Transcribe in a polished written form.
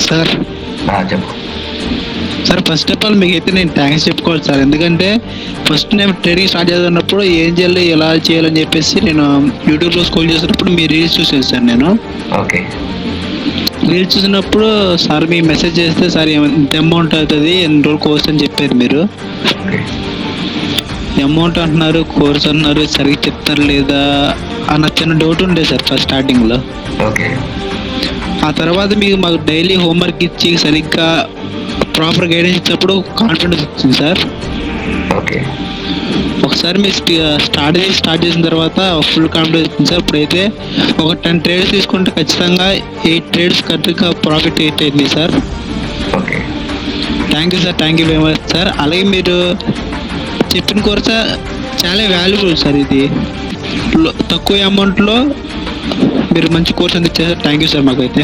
Sir చెప్పు sir, first of all మీకైతే నేను థ్యాంక్స్ చెప్పుకోవాలి సార్. ఎందుకంటే ఫస్ట్ నేను ట్రేడింగ్ స్టార్ట్ చేస్తున్నప్పుడు ఏం చేయాలి, ఎలా చేయాలని చెప్పేసి నేను యూట్యూబ్లో స్క్రోల్ చేసినప్పుడు మీ రీల్స్ చూసాను సార్. నేను ఓకే రీల్స్ చూసినప్పుడు సార్ మీ మెసేజ్ చేస్తే సార్ ఇంత అమౌంట్ అవుతుంది, ఎన్ని రోజులు కోర్స్ అని చెప్పారు మీరు. ఓకే అమౌంట్ అంటున్నారు, కోర్స్ అంటున్నారు, సరిగ్గా చెప్తారు లేదా అన్న చిన్న డౌట్ ఉండే సార్ ఫస్ట్ స్టార్టింగ్లో. ఓకే ఆ తర్వాత మీకు మాకు డైలీ హోంవర్క్ ఇచ్చి సరిగ్గా ప్రాపర్ గైడెన్స్ ఇచ్చినప్పుడు కాన్ఫిడెన్స్ వచ్చింది సార్. ఓకే ఒకసారి మీరు స్టార్ట్ చేసిన తర్వాత ఫుల్ కాన్ఫిడెన్స్ వచ్చింది సార్. ఇప్పుడైతే ఒక 10 ట్రేడ్స్ తీసుకుంటే ఖచ్చితంగా 8 ట్రేడ్స్ కరెక్ట్గా ప్రాఫిట్ అయింది sir. Okay thank you sir, thank you very much sir. అలాగే మీరు చెప్పిన కోర్స్ చాలా వాల్యుబుల్ సార్. ఇది తక్కువ అమౌంట్లో మీరు మంచి కోర్స్ అందించారు. థ్యాంక్ యూ సార్ మాకైతే.